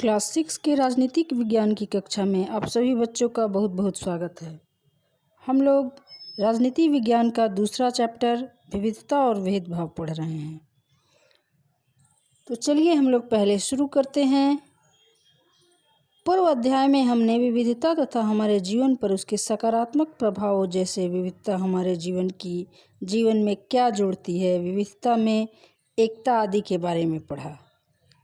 Class 6 के राजनीतिक विज्ञान की कक्षा में आप सभी बच्चों का बहुत बहुत स्वागत है। हम लोग राजनीति विज्ञान का दूसरा चैप्टर विविधता और भेदभाव पढ़ रहे हैं। तो चलिए हम लोग पहले शुरू करते हैं। पूर्व अध्याय में हमने विविधता तथा हमारे जीवन पर उसके सकारात्मक प्रभाव जैसे विविधता हमारे जीवन में क्या जोड़ती है, विविधता में एकता आदि के बारे में पढ़ा।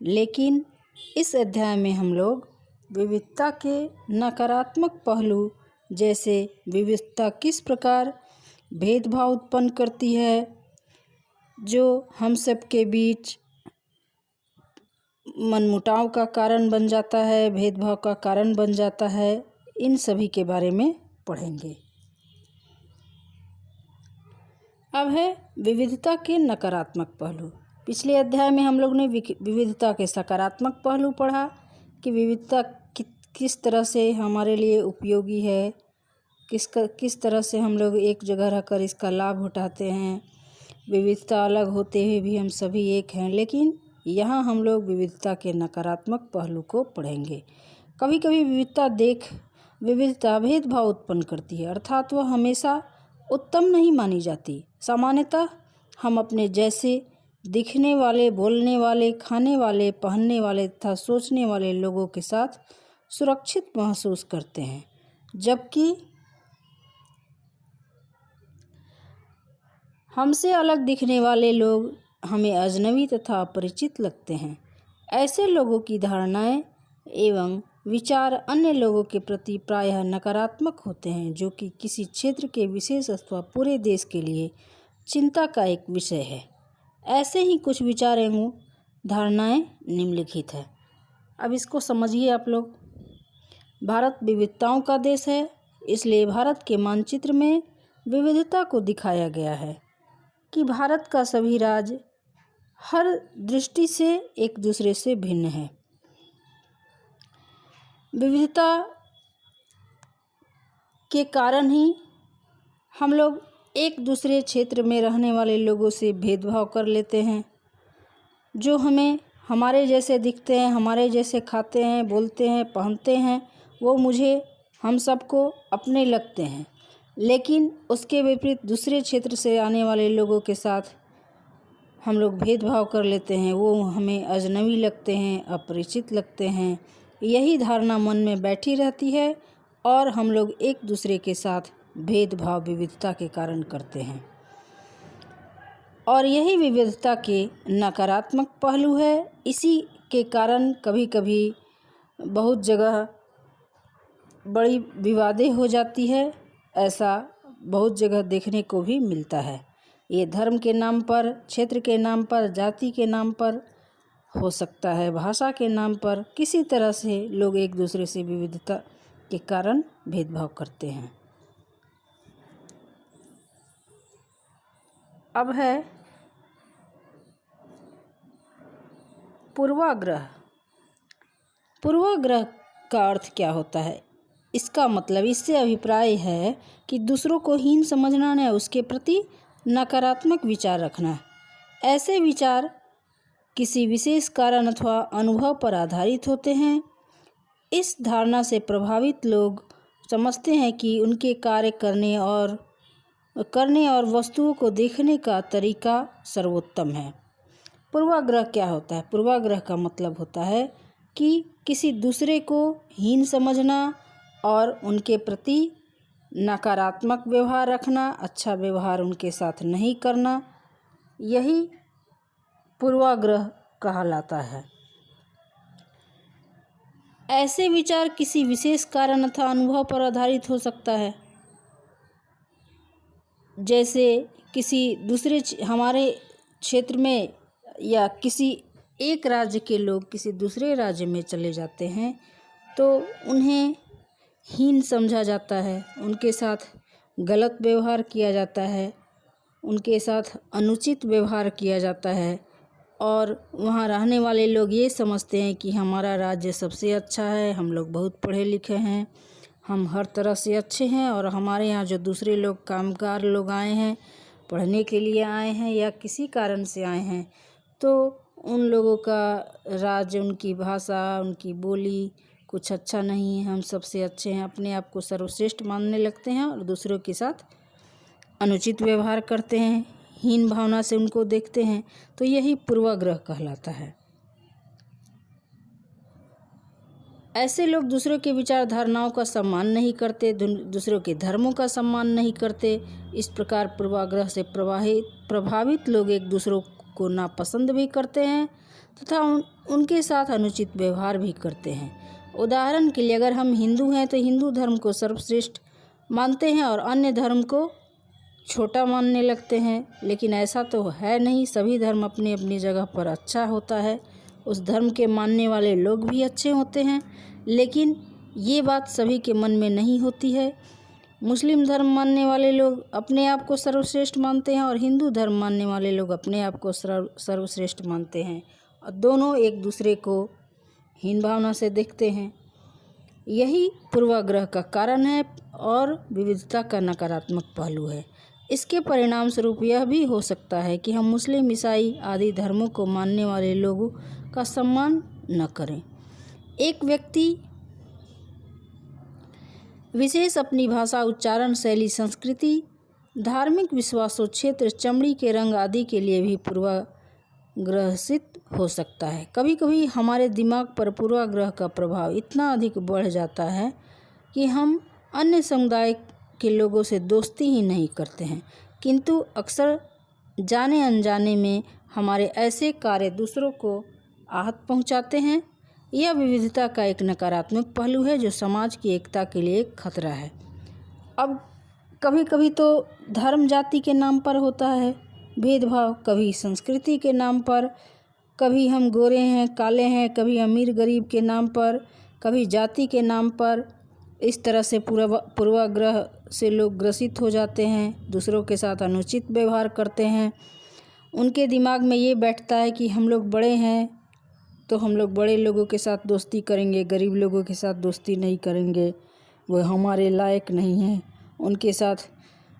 लेकिन इस अध्याय में हम लोग विविधता के नकारात्मक पहलू जैसे विविधता किस प्रकार भेदभाव उत्पन्न करती है, जो हम सब के बीच मनमुटाव का कारण बन जाता है, भेदभाव का कारण बन जाता है, इन सभी के बारे में पढ़ेंगे। अब है विविधता के नकारात्मक पहलू। पिछले अध्याय में हम लोग ने विविधता के सकारात्मक पहलू पढ़ा कि विविधता किस तरह से हमारे लिए उपयोगी है, किस तरह से हम लोग एक जगह रहकर इसका लाभ उठाते हैं। विविधता अलग होते हुए भी हम सभी एक हैं। लेकिन यहाँ हम लोग विविधता के नकारात्मक पहलू को पढ़ेंगे। कभी कभी विविधता भेदभाव उत्पन्न करती है, अर्थात वह हमेशा उत्तम नहीं मानी जाती। सामान्यतः हम अपने जैसे दिखने वाले, बोलने वाले, खाने वाले, पहनने वाले तथा सोचने वाले लोगों के साथ सुरक्षित महसूस करते हैं, जबकि हमसे अलग दिखने वाले लोग हमें अजनबी तथा अपरिचित लगते हैं। ऐसे लोगों की धारणाएं एवं विचार अन्य लोगों के प्रति प्रायः नकारात्मक होते हैं, जो कि किसी क्षेत्र के विशेष अथवा पूरे देश के लिए चिंता का एक विषय है। ऐसे ही कुछ विचार एवं धारणाएं निम्नलिखित है। अब इसको समझिए आप लोग। भारत विविधताओं का देश है, इसलिए भारत के मानचित्र में विविधता को दिखाया गया है कि भारत का सभी राज्य हर दृष्टि से एक दूसरे से भिन्न है। विविधता के कारण ही हम लोग एक दूसरे क्षेत्र में रहने वाले लोगों से भेदभाव कर लेते हैं। जो हमें हमारे जैसे दिखते हैं, हमारे जैसे खाते हैं, बोलते हैं, पहनते हैं, वो हम सबको अपने लगते हैं। लेकिन उसके विपरीत दूसरे क्षेत्र से आने वाले लोगों के साथ हम लोग भेदभाव कर लेते हैं। वो हमें अजनबी लगते हैं, अपरिचित लगते हैं। यही धारणा मन में बैठी रहती है और हम लोग एक दूसरे के साथ भेदभाव विविधता के कारण करते हैं। और यही विविधता के नकारात्मक पहलू है। इसी के कारण कभी कभी बहुत जगह बड़ी विवादें हो जाती है। ऐसा बहुत जगह देखने को भी मिलता है। ये धर्म के नाम पर, क्षेत्र के नाम पर, जाति के नाम पर हो सकता है, भाषा के नाम पर, किसी तरह से लोग एक दूसरे से विविधता के कारण भेदभाव करते हैं। अब है पूर्वाग्रह। पूर्वाग्रह का अर्थ क्या होता है? इसका मतलब, इससे अभिप्राय है कि दूसरों को हीन समझना या उसके प्रति नकारात्मक विचार रखना। ऐसे विचार किसी विशेष कारण अथवा अनुभव पर आधारित होते हैं। इस धारणा से प्रभावित लोग समझते हैं कि उनके कार्य करने और वस्तुओं को देखने का तरीका सर्वोत्तम है। पूर्वाग्रह क्या होता है? पूर्वाग्रह का मतलब होता है कि किसी दूसरे को हीन समझना और उनके प्रति नकारात्मक व्यवहार रखना, अच्छा व्यवहार उनके साथ नहीं करना, यही पूर्वाग्रह कहलाता है। ऐसे विचार किसी विशेष कारण अथवा अनुभव पर आधारित हो सकता है। जैसे किसी दूसरे हमारे क्षेत्र में या किसी एक राज्य के लोग किसी दूसरे राज्य में चले जाते हैं तो उन्हें हीन समझा जाता है, उनके साथ गलत व्यवहार किया जाता है, उनके साथ अनुचित व्यवहार किया जाता है और वहाँ रहने वाले लोग ये समझते हैं कि हमारा राज्य सबसे अच्छा है, हम लोग बहुत पढ़े लिखे हैं, हम हर तरह से अच्छे हैं और हमारे यहाँ जो दूसरे लोग कामगार लोग आए हैं, पढ़ने के लिए आए हैं या किसी कारण से आए हैं, तो उन लोगों का राज्य, उनकी भाषा, उनकी बोली कुछ अच्छा नहीं है, हम सबसे अच्छे हैं, अपने आप को सर्वश्रेष्ठ मानने लगते हैं और दूसरों के साथ अनुचित व्यवहार करते हैं, हीन भावना से उनको देखते हैं, तो यही पूर्वाग्रह कहलाता है। ऐसे लोग दूसरों के विचारधाराओं का सम्मान नहीं करते, दूसरों के धर्मों का सम्मान नहीं करते। इस प्रकार पूर्वाग्रह से प्रभावित लोग एक दूसरों को नापसंद भी करते हैं तथा उनके साथ अनुचित व्यवहार भी करते हैं। उदाहरण के लिए अगर हम हिंदू हैं तो हिंदू धर्म को सर्वश्रेष्ठ मानते हैं और अन्य धर्म को छोटा मानने लगते हैं, लेकिन ऐसा तो है नहीं। सभी धर्म अपनी अपनी जगह पर अच्छा होता है, उस धर्म के मानने वाले लोग भी अच्छे होते हैं, लेकिन ये बात सभी के मन में नहीं होती है। मुस्लिम धर्म मानने वाले लोग अपने आप को सर्वश्रेष्ठ मानते हैं और हिंदू धर्म मानने वाले लोग अपने आप को सर्वश्रेष्ठ मानते हैं और दोनों एक दूसरे को हीन भावना से देखते हैं। यही पूर्वाग्रह का कारण है और विविधता का नकारात्मक पहलू है। इसके परिणाम स्वरूप यह भी हो सकता है कि हम मुस्लिम, ईसाई आदि धर्मों को मानने वाले लोगों का सम्मान न करें। एक व्यक्ति विशेष अपनी भाषा, उच्चारण, शैली, संस्कृति, धार्मिक विश्वासों, क्षेत्र, चमड़ी के रंग आदि के लिए भी पूर्वाग्रसित हो सकता है। कभी कभी हमारे दिमाग पर पूर्वाग्रह का प्रभाव इतना अधिक बढ़ जाता है कि हम अन्य समुदाय के लोगों से दोस्ती ही नहीं करते हैं, किंतु अक्सर जाने अनजाने में हमारे ऐसे कार्य दूसरों को आहत पहुंचाते हैं। यह विविधता का एक नकारात्मक पहलू है जो समाज की एकता के लिए एक खतरा है। अब कभी कभी तो धर्म, जाति के नाम पर होता है भेदभाव, कभी संस्कृति के नाम पर, कभी हम गोरे हैं, काले हैं, कभी अमीर गरीब के नाम पर, कभी जाति के नाम पर। इस तरह से पूर्वाग्रह से लोग ग्रसित हो जाते हैं, दूसरों के साथ अनुचित व्यवहार करते हैं। उनके दिमाग में ये बैठता है कि हम लोग बड़े हैं तो हम लोग बड़े लोगों के साथ दोस्ती करेंगे, गरीब लोगों के साथ दोस्ती नहीं करेंगे, वो हमारे लायक नहीं हैं, उनके साथ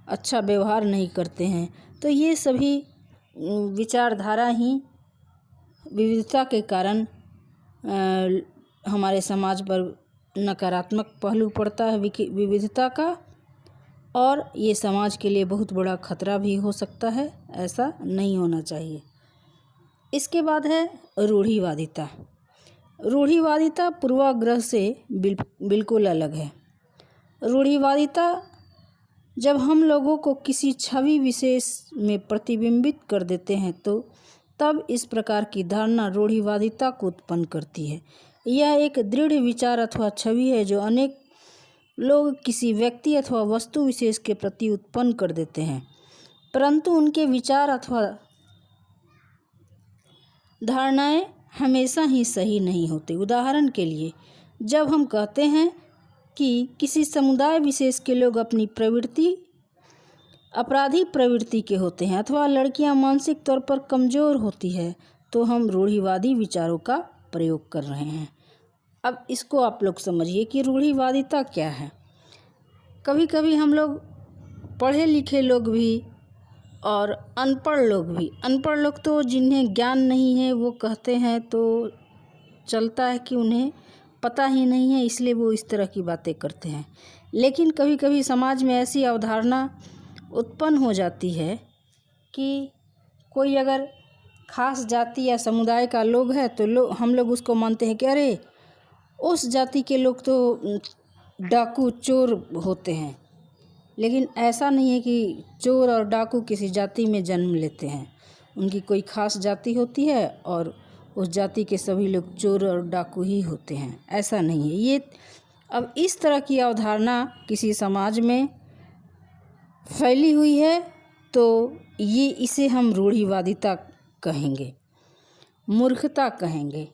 अच्छा व्यवहार नहीं करते हैं। तो ये सभी विचारधारा ही विविधता के कारण हमारे समाज पर नकारात्मक पहलू पड़ता है विविधता का, और ये समाज के लिए बहुत बड़ा खतरा भी हो सकता है। ऐसा नहीं होना चाहिए। इसके बाद है रूढ़िवादिता। रूढ़िवादिता पूर्वाग्रह से बिल्कुल अलग है। रूढ़िवादिता जब हम लोगों को किसी छवि विशेष में प्रतिबिंबित कर देते हैं तो तब इस प्रकार की धारणा रूढ़िवादिता को उत्पन्न करती है। यह एक दृढ़ विचार अथवा छवि है जो अनेक लोग किसी व्यक्ति अथवा वस्तु विशेष के प्रति उत्पन्न कर देते हैं, परंतु उनके विचार अथवा धारणाएं हमेशा ही सही नहीं होती। उदाहरण के लिए, जब हम कहते हैं कि किसी समुदाय विशेष के लोग अपनी प्रवृत्ति अपराधी प्रवृत्ति के होते हैं अथवा लड़कियां मानसिक तौर पर कमज़ोर होती है, तो हम रूढ़िवादी विचारों का प्रयोग कर रहे हैं। अब इसको आप लोग समझिए कि रूढ़िवादिता क्या है। कभी कभी हम लोग पढ़े लिखे लोग भी और अनपढ़ लोग तो जिन्हें ज्ञान नहीं है वो कहते हैं तो चलता है कि उन्हें पता ही नहीं है, इसलिए वो इस तरह की बातें करते हैं। लेकिन कभी कभी समाज में ऐसी अवधारणा उत्पन्न हो जाती है कि कोई अगर खास जाति या समुदाय का लोग है तो हम लोग उसको मानते हैं कि अरे उस जाति के लोग तो डाकू चोर होते हैं। लेकिन ऐसा नहीं है कि चोर और डाकू किसी जाति में जन्म लेते हैं। उनकी कोई खास जाति होती है और उस जाति के सभी लोग चोर और डाकू ही होते हैं, ऐसा नहीं है। ये अब इस तरह की अवधारणा किसी समाज में फैली हुई है तो इसे हम रूढ़िवादिता कहेंगे, मूर्खता कहेंगे।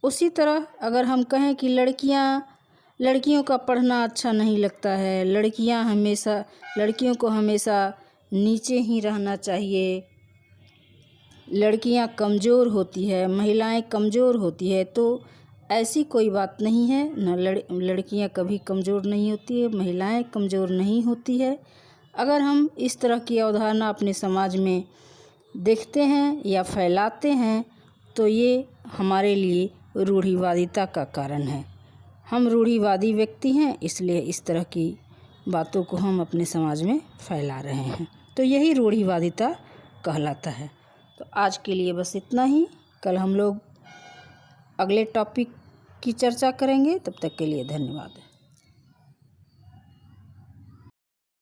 उसी तरह अगर हम कहें कि लड़कियों का पढ़ना अच्छा नहीं लगता है, लड़कियों को हमेशा नीचे ही रहना चाहिए, लड़कियां कमज़ोर होती है, महिलाएं कमज़ोर होती है, तो ऐसी कोई बात नहीं है। न लड़कियां कभी कमज़ोर नहीं होती है, महिलाएं कमज़ोर नहीं होती है। अगर हम इस तरह की अवधारणा अपने समाज में देखते हैं या फैलाते हैं तो ये हमारे लिए रूढ़िवादिता का कारण है। हम रूढ़िवादी व्यक्ति हैं, इसलिए इस तरह की बातों को हम अपने समाज में फैला रहे हैं। तो यही रूढ़िवादिता कहलाता है। तो आज के लिए बस इतना ही। कल हम लोग अगले टॉपिक की चर्चा करेंगे। तब तक के लिए धन्यवाद।